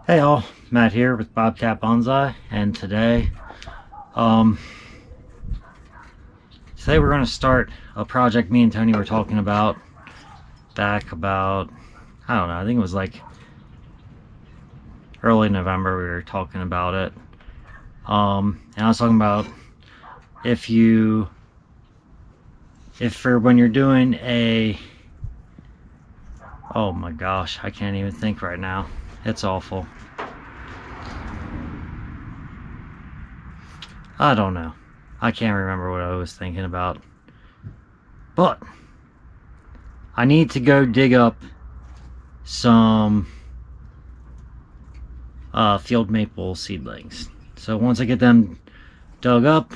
Hey all, Matt here with Bobcat Bonsai, and um, today we're going to start a project me and Tony were talking about back about, I don't know, I think it was like early November we were talking about it. And I was talking about if for when you're doing oh my gosh, I can't even think right now. It's awful. I don't know. I can't remember what I was thinking about. But I need to go dig up some field maple seedlings. So once I get them dug up,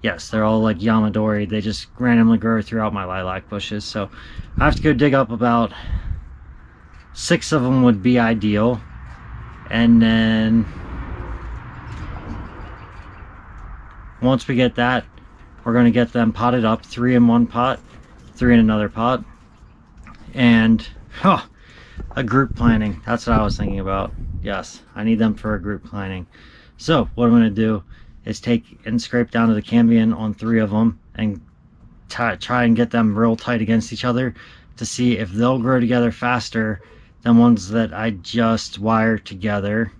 yes, they're all like Yamadori. They just randomly grow throughout my lilac bushes. So I have to go dig up about 6 of them would be ideal. And then once we get that, we're going to get them potted up, 3 in one pot, 3 in another pot. And a group planting. That's what I was thinking about. Yes, I need them for a group planting. So what I'm going to do is take and scrape down to the cambium on 3 of them and try and get them real tight against each other to see if they'll grow together faster than ones that I just wired together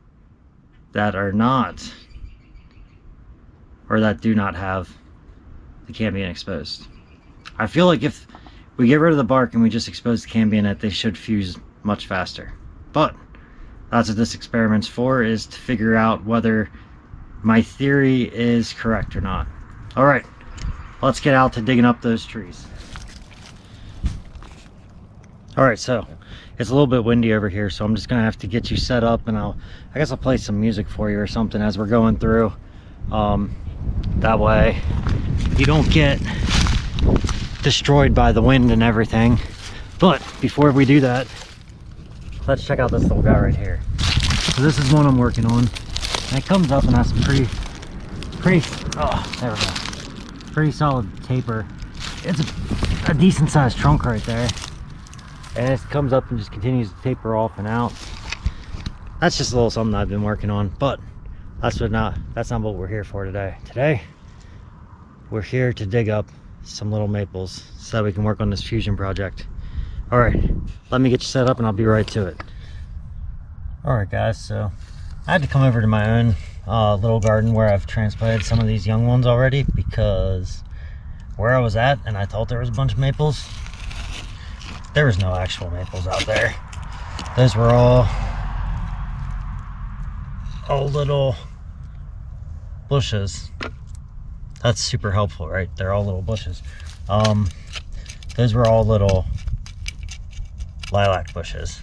that are not, or that do not have the cambium exposed. I feel like if we get rid of the bark and we just expose the cambium, that they should fuse much faster. But that's what this experiment's for, is to figure out whether my theory is correct or not. Alright, let's get out to digging up those trees. Alright, so it's a little bit windy over here, so I'm just gonna have to get you set up, and I guess I'll play some music for you or something as we're going through. That way you don't get destroyed by the wind and everything. But before we do that, let's check out this little guy right here. So this is one I'm working on, and it comes up and has some pretty there we go, pretty solid taper. It's a decent sized trunk right there, and it comes up and just continues to taper off and out. That's just a little something I've been working on, but that's not what we're here for today. Today we're here to dig up some little maples so that we can work on this fusion project. All right, let me get you set up and I'll be right to it. All right guys, so I had to come over to my own little garden where I've transplanted some of these young ones already, because where I was at and I thought there was a bunch of maples, there was no actual maples out there. Those were all little bushes. That's super helpful, right? They're all little bushes. Those were all little lilac bushes.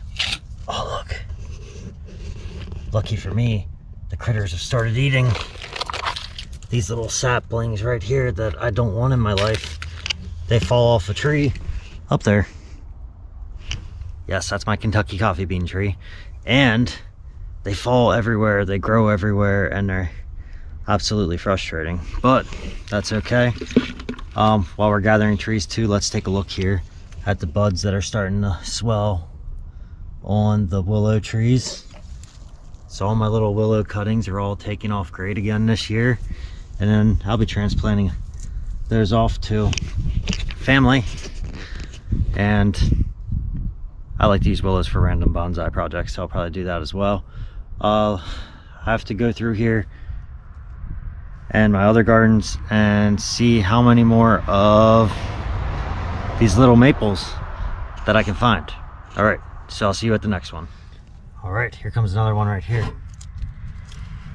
Oh look, lucky for me, the critters have started eating these little saplings right here that I don't want in my life. They fall off a tree up there. Yes, that's my Kentucky coffee bean tree, and they fall everywhere, they grow everywhere, and they're absolutely frustrating, but that's okay. While we're gathering trees too, let's take a look here at the buds that are starting to swell on the willow trees. So all my little willow cuttings are all taking off great again this year, and then I'll be transplanting those off to family. And I like to use willows for random bonsai projects, so I'll probably do that as well. I have to go through here and my other gardens and see how many more of these little maples that I can find. All right, so I'll see you at the next one. All right, here comes another one right here.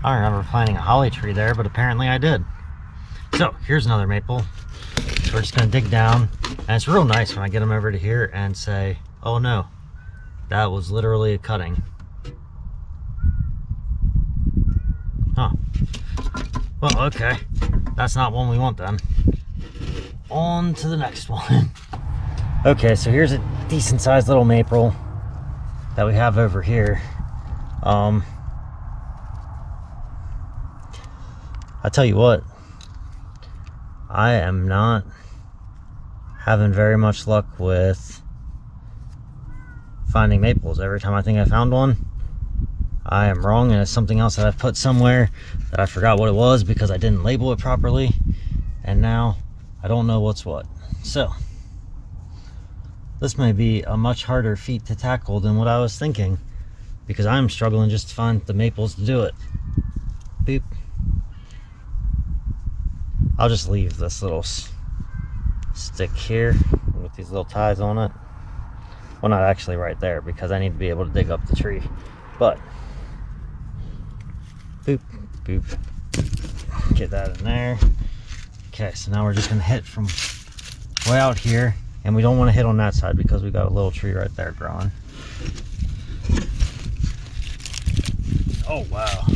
I don't remember planting a holly tree there, but apparently I did. So here's another maple. So we're just gonna dig down, and it's real nice when I get them over to here and say, oh no, that was literally a cutting. Huh. Well, okay, that's not one we want then. On to the next one. Okay, so here's a decent sized little maple that we have over here. I tell you what, I am not having very much luck with finding maples. Every time I think I found one, I am wrong, and it's something else that I've put somewhere that I forgot what it was because I didn't label it properly, and now I don't know what's what. So this may be a much harder feat to tackle than what I was thinking, because I'm struggling just to find the maples to do it. Boop. I'll just leave this little stick here with these little ties on it. Well, not actually right there, because I need to be able to dig up the tree. But boop, boop. Get that in there. Okay, so now we're just gonna hit from way out here, and we don't want to hit on that side because we got a little tree right there growing. Oh wow.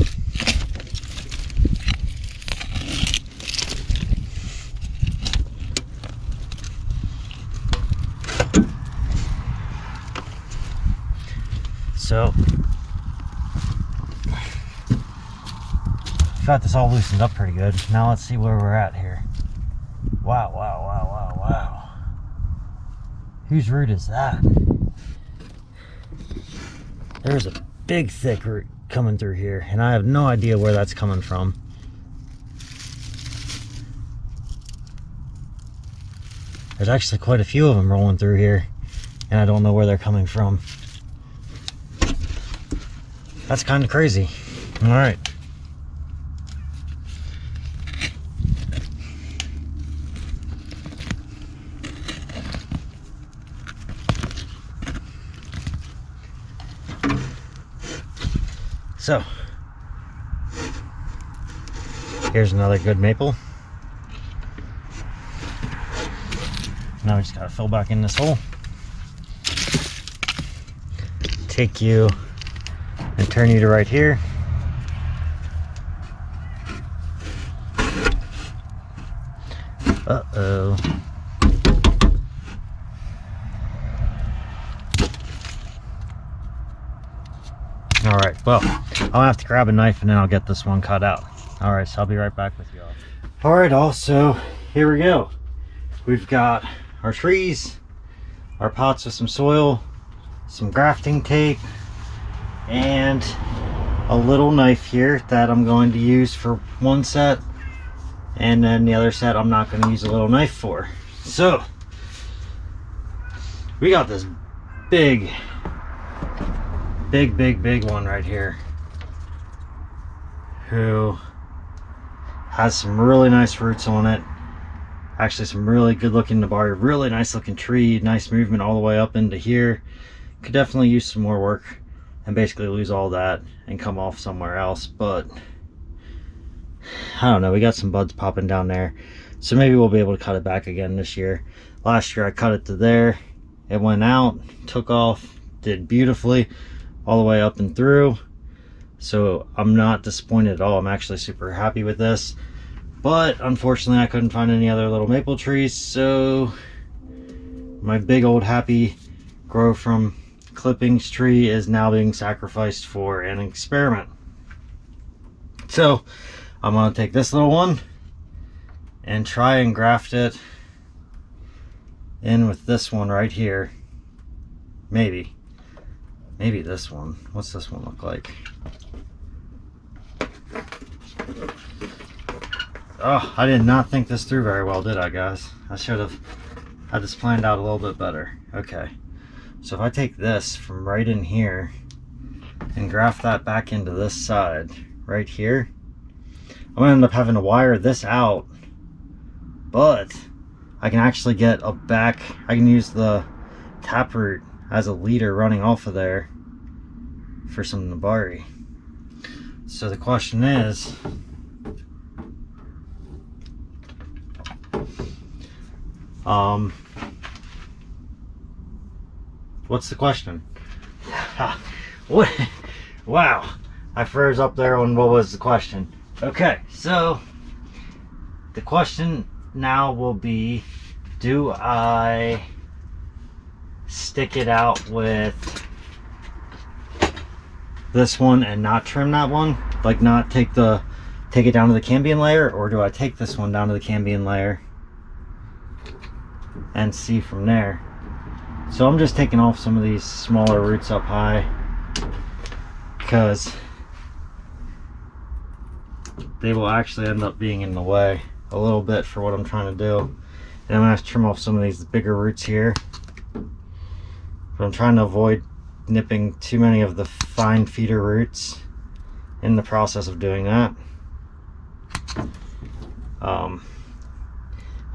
So got this all loosened up pretty good. Now let's see where we're at here. Wow, wow, wow, wow, wow. Whose root is that? There's a big thick root coming through here, and I have no idea where that's coming from. There's actually quite a few of them rolling through here, and I don't know where they're coming from. That's kind of crazy. All right. So, here's another good maple. Now we just gotta fill back in this hole. Take you and turn you to right here. Uh-oh. All right, well, I'll have to grab a knife and then I'll get this one cut out. All right, so I'll be right back with you all. All right, also, here we go. We've got our trees, our pots with some soil, some grafting tape, and a little knife here that I'm going to use for one set, and then the other set I'm not going to use a little knife for. So we got this big one right here who has some really nice roots on it. Actually some really good looking nabari, really nice looking tree, nice movement all the way up into here. Could definitely use some more work and basically lose all that and come off somewhere else, but I don't know, we got some buds popping down there, so maybe we'll be able to cut it back again this year. Last year I cut it to there, it went out, took off, did beautifully all the way up and through, so I'm not disappointed at all. I'm actually super happy with this, but unfortunately I couldn't find any other little maple trees, so my big old happy grow from clippings tree is now being sacrificed for an experiment. So I'm going to take this little one and try and graft it in with this one right here. Maybe this one. What's this one look like? Oh, I did not think this through very well, did I, guys? I should have had this planned out a little bit better. Okay, so if I take this from right in here and graft that back into this side right here, I'm gonna end up having to wire this out, but I can actually get a back, I can use the taproot as a leader running off of there for some nabari. So the question is, what's the question? What? Wow, I froze up there on what was the question. Okay, so the question now will be, do I stick it out with this one and not trim that one, like not take it down to the cambium layer, or do I take this one down to the cambium layer and see from there? So I'm just taking off some of these smaller roots up high because they will actually end up being in the way a little bit for what I'm trying to do. And I'm gonna have to trim off some of these bigger roots here. But I'm trying to avoid nipping too many of the fine feeder roots in the process of doing that.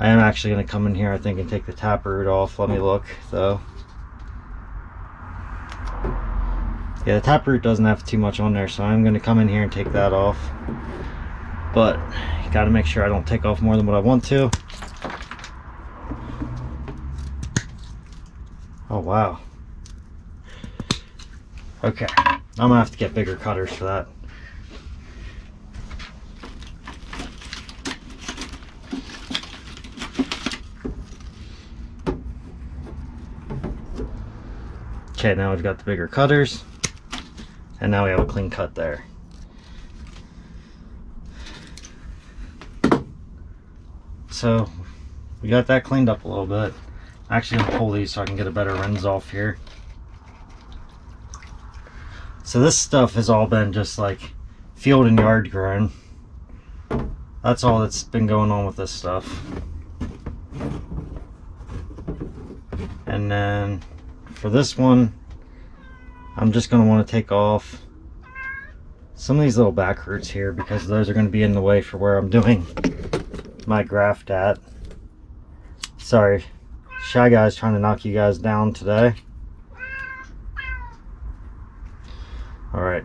I am actually going to come in here, I think, and take the taproot off. Let me look, though. Yeah, the taproot doesn't have too much on there, so I'm going to come in here and take that off. But you got to make sure I don't take off more than what I want to. Oh, wow. Okay, I'm going to have to get bigger cutters for that. Okay, now we've got the bigger cutters, and now we have a clean cut there. So we got that cleaned up a little bit. I'm actually gonna pull these so I can get a better lens off here. So this stuff has all been just like field and yard grown. That's all that's been going on with this stuff. And then for this one, I'm just going to want to take off some of these little back roots here because those are going to be in the way for where I'm doing my graft at. Sorry, Shy Guy's trying to knock you guys down today. Alright.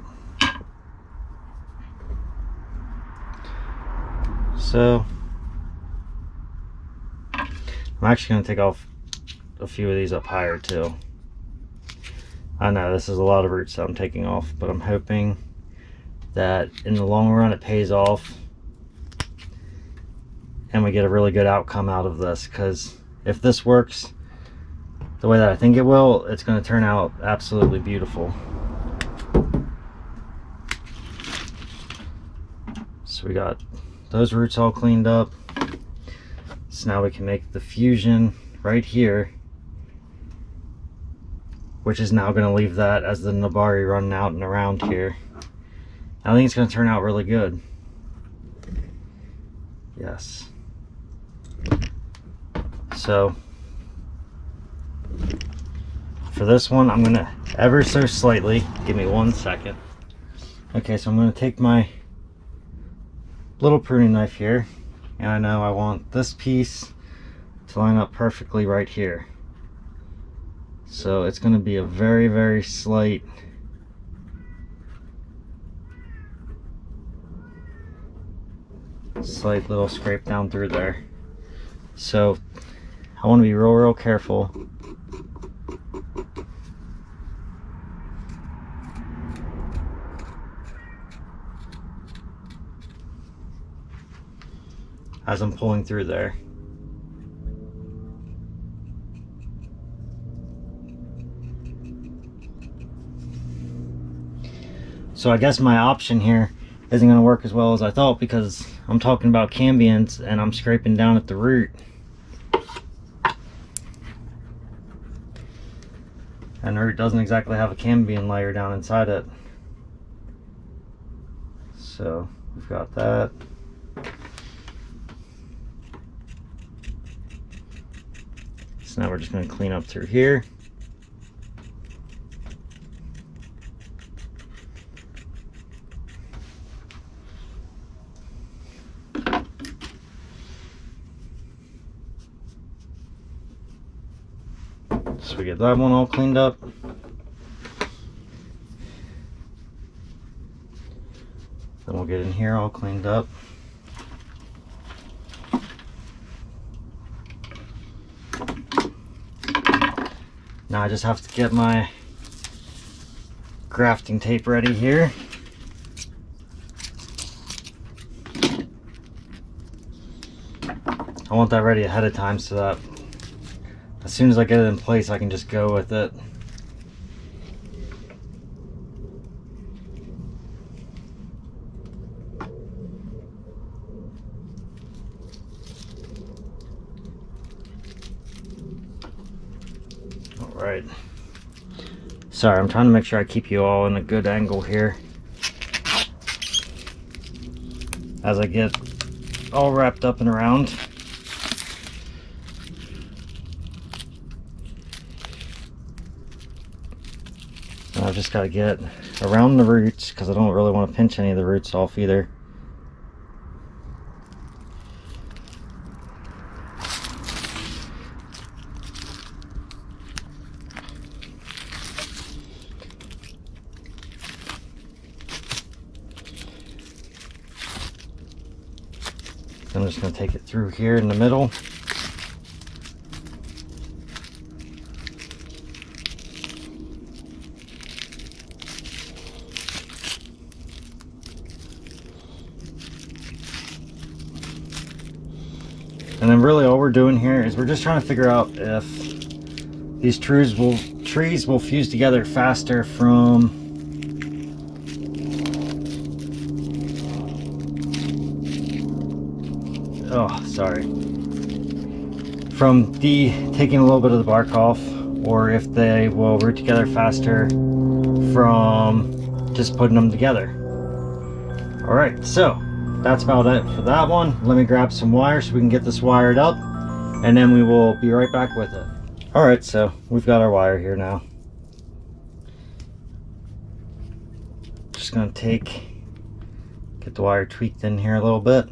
So, I'm actually going to take off a few of these up higher too. I know this is a lot of roots that I'm taking off, but I'm hoping that in the long run it pays off and we get a really good outcome out of this, because if this works the way that I think it will, it's going to turn out absolutely beautiful. So we got those roots all cleaned up. So now we can make the fusion right here, which is now going to leave that as the Nabari running out and around here. I think it's going to turn out really good. Yes. So for this one, I'm going to ever so slightly, give me 1 second. Okay, so I'm going to take my little pruning knife here, and I know I want this piece to line up perfectly right here. So it's going to be a very, very slight little scrape down through there. So I want to be real careful. As I'm pulling through there. So I guess my option here isn't going to work as well as I thought, because I'm talking about cambions and I'm scraping down at the root. And the root doesn't exactly have a cambion layer down inside it. So we've got that. So now we're just going to clean up through here. So we get that one all cleaned up. Then we'll get in here all cleaned up. Now I just have to get my grafting tape ready here. I want that ready ahead of time so that as soon as I get it in place, I can just go with it. Right. Sorry, I'm trying to make sure I keep you all in a good angle here as I get all wrapped up and around. And I've just got to get around the roots because I don't really want to pinch any of the roots off either. I'm just going to take it through here in the middle. And then really all we're doing here is we're just trying to figure out if these trees will fuse together faster from from taking a little bit of the bark off, or if they will root together faster from just putting them together. All right, so that's about it for that one. Let me grab some wire so we can get this wired up, and then we will be right back with it. All right, so we've got our wire here now. Just gonna get the wire tweaked in here a little bit.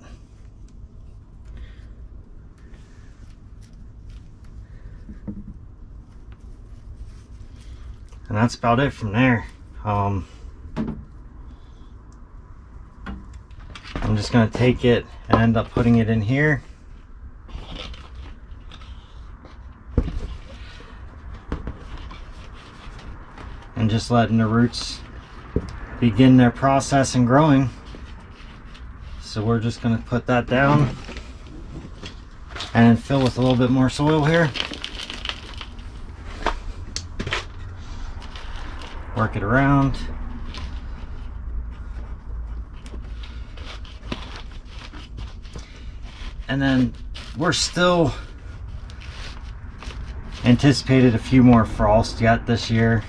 And that's about it from there. I'm just going to take it and end up putting it in here. And just letting the roots begin their process and growing. So we're just going to put that down and fill with a little bit more soil here. Work it around. And then we're still anticipated a few more frosts yet this year.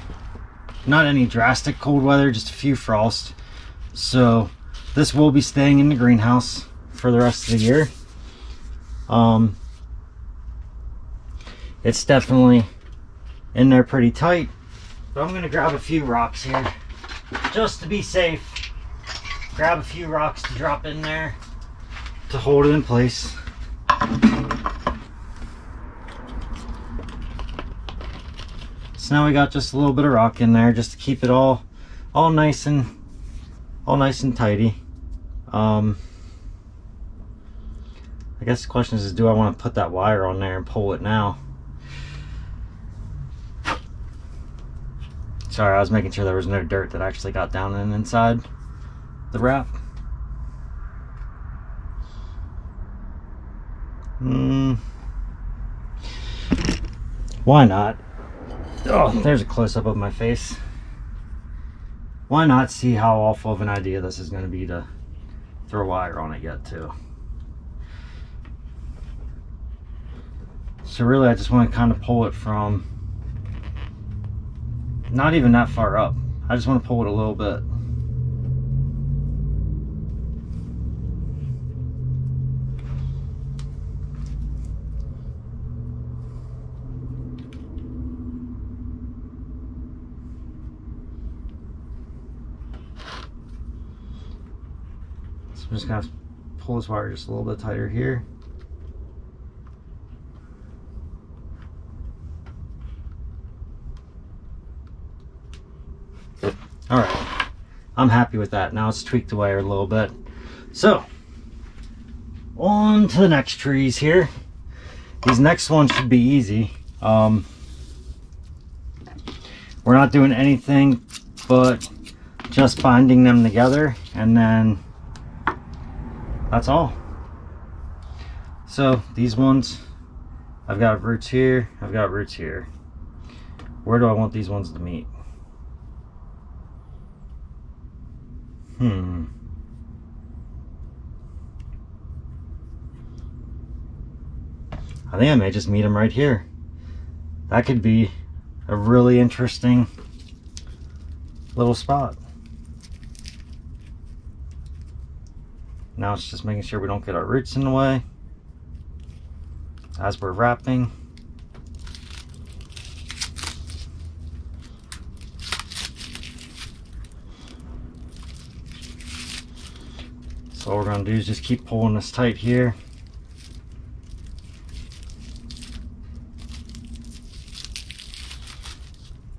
Not any drastic cold weather, just a few frosts. So this will be staying in the greenhouse for the rest of the year. It's definitely in there pretty tight. But I'm going to grab a few rocks here just to be safe. Grab a few rocks to drop in there to hold it in place. So now we got just a little bit of rock in there just to keep it all nice and tidy. I guess the question is do I want to put that wire on there and pull it now? Sorry, I was making sure there was no dirt that actually got down and inside the wrap. Why not? Oh, there's a close-up of my face. Why not see how awful of an idea this is going to be to throw wire on it yet too? So really I just want to kind of pull it from not even that far up. I just want to pull it a little bit. So I'm just gonna pull this wire just a little bit tighter here. All right, I'm happy with that. Now it's tweaked the wire a little bit. So on to the next trees here. These next ones should be easy. We're not doing anything but just binding them together, and then that's all. So these ones, I've got roots here, I've got roots here. Where do I want these ones to meet? I think I may just meet them right here. That could be a really interesting little spot. Now it's just making sure we don't get our roots in the way as we're wrapping. So what we're going to do is just keep pulling this tight here.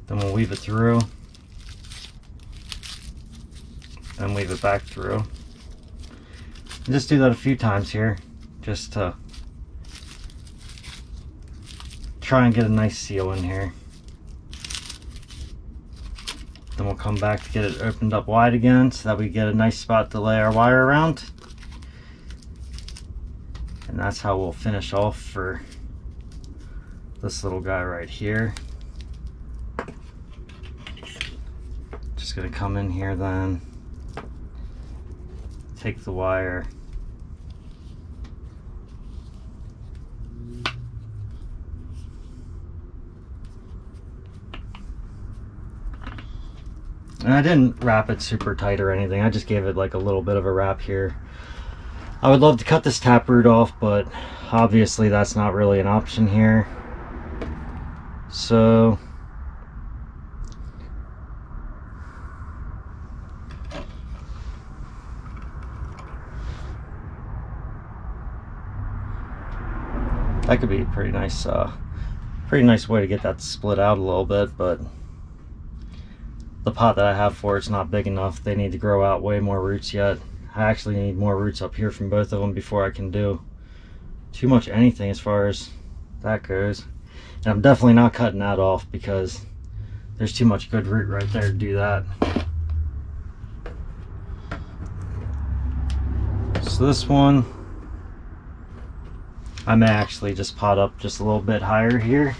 Then we'll weave it through. Then weave it back through. And just do that a few times here, just to try and get a nice seal in here. Then we'll come back to get it opened up wide again so that we get a nice spot to lay our wire around. And that's how we'll finish off for this little guy right here. Just gonna come in here then, take the wire, and I didn't wrap it super tight or anything. I just gave it like a little bit of a wrap here. I would love to cut this taproot off, but obviously that's not really an option here. So that could be a pretty nice way to get that split out a little bit, but the pot that I have for it's not big enough. They need to grow out way more roots yet. I actually need more roots up here from both of them before I can do too much anything as far as that goes. And I'm definitely not cutting that off because there's too much good root right there to do that. So this one, I may actually just pot up just a little bit higher here.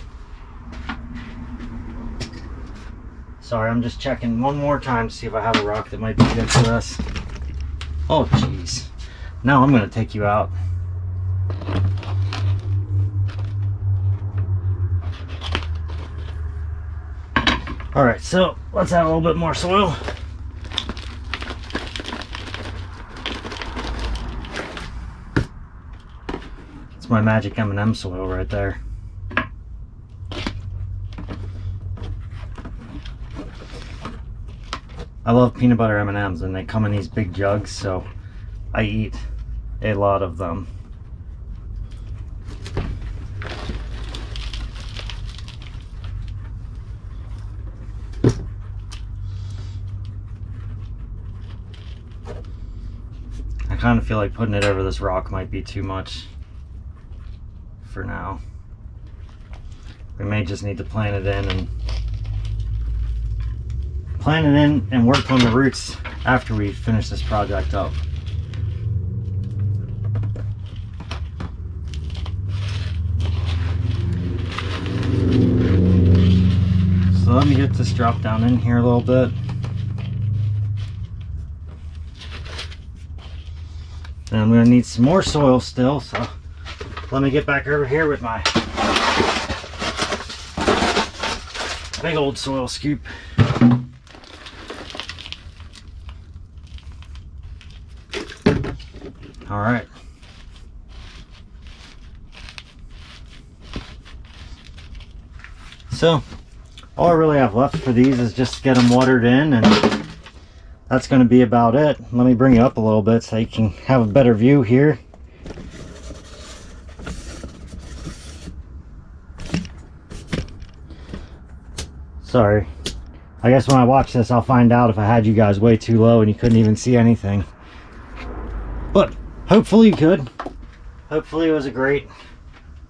Sorry, I'm just checking one more time to see if I have a rock that might be good for this. Oh jeez. Now I'm gonna take you out. Alright, so let's add a little bit more soil. It's my magic M&M soil right there. I love peanut butter M&Ms, and they come in these big jugs, so I eat a lot of them. I kind of feel like putting it over this rock might be too much for now. We may just need to plant it in and work on the roots after we finish this project up. So let me get this drop down in here a little bit. And I'm going to need some more soil still, so let me get back over here with my big old soil scoop. All right. So all I really have left for these is just to get them watered in, and that's going to be about it. Let me bring you up a little bit so you can have a better view here. Sorry. I guess when I watch this, I'll find out if I had you guys way too low and you couldn't even see anything. But hopefully you could. Hopefully it was a great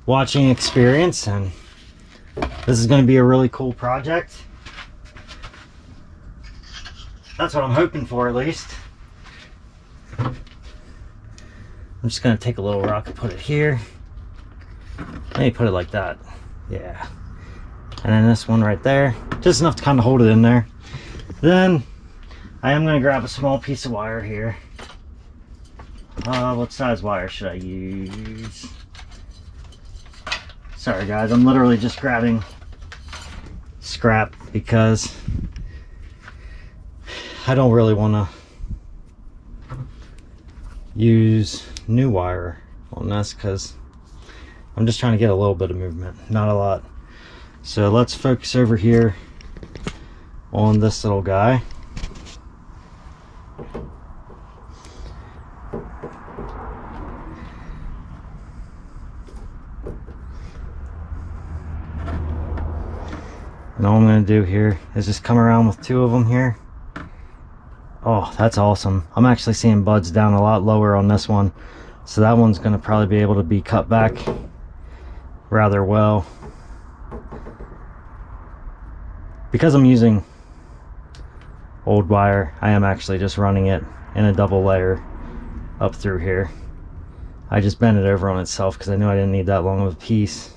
watching experience, and this is going to be a really cool project. That's what I'm hoping for, at least. I'm just going to take a little rock and put it here. Maybe put it like that. Yeah. And then this one right there. Just enough to kind of hold it in there. Then I am going to grab a small piece of wire here. What size wire should I use? Sorry guys, I'm literally just grabbing scrap because I don't really want to use new wire on this because I'm just trying to get a little bit of movement, not a lot. So let's focus over here on this little guy. And all I'm going to do here is just come around with 2 of them here. Oh, that's awesome. I'm actually seeing buds down a lot lower on this one. So that one's going to probably be able to be cut back rather well. Because I'm using old wire, I am actually just running it in a double layer up through here. I just bent it over on itself because I knew I didn't need that long of a piece.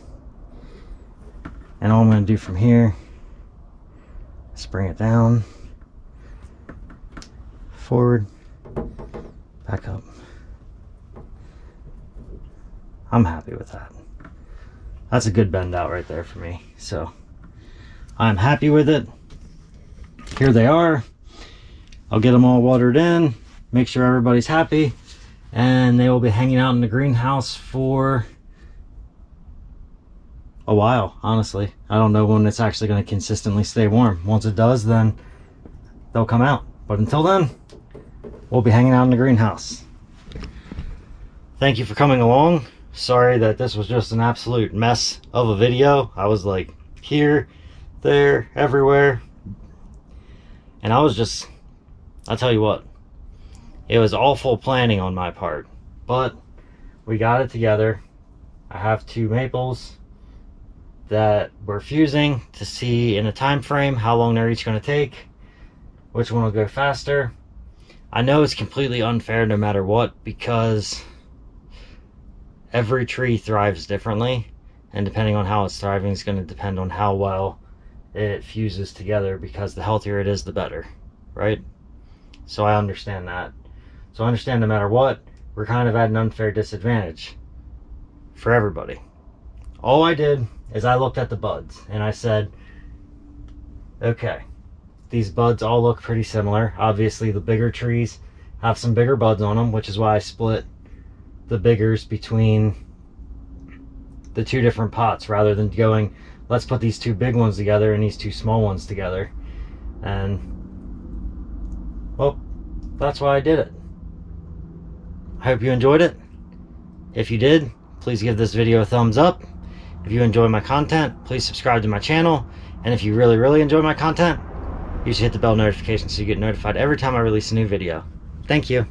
And all I'm going to do from here is bring it down, forward, back up. I'm happy with that. That's a good bend out right there for me. So I'm happy with it. Here they are. I'll get them all watered in, make sure everybody's happy, and they will be hanging out in the greenhouse for a while, honestly. I don't know when it's actually going to consistently stay warm. Once it does, then they'll come out. But until then, we'll be hanging out in the greenhouse. Thank you for coming along. Sorry that this was just an absolute mess of a video. I was like here, there, everywhere. And I was just, I'll tell you what, it was awful planning on my part. But we got it together. I have 2 maples that we're fusing to see in a time frame how long they're each going to take, which one will go faster. I know it's completely unfair no matter what, because every tree thrives differently, and depending on how it's thriving is going to depend on how well it fuses together, because the healthier it is, the better, right? So I understand that. So I understand no matter what, we're kind of at an unfair disadvantage for everybody. All I did is I looked at the buds and I said, okay, these buds all look pretty similar. Obviously the bigger trees have some bigger buds on them, which is why I split the biggers between the 2 different pots rather than going, let's put these 2 big ones together and these 2 small ones together. And well, that's why I did it. I hope you enjoyed it. If you did, please give this video a thumbs up. If you enjoy my content, please subscribe to my channel. And if you really enjoy my content, you should hit the bell notification so you get notified every time I release a new video. Thank you.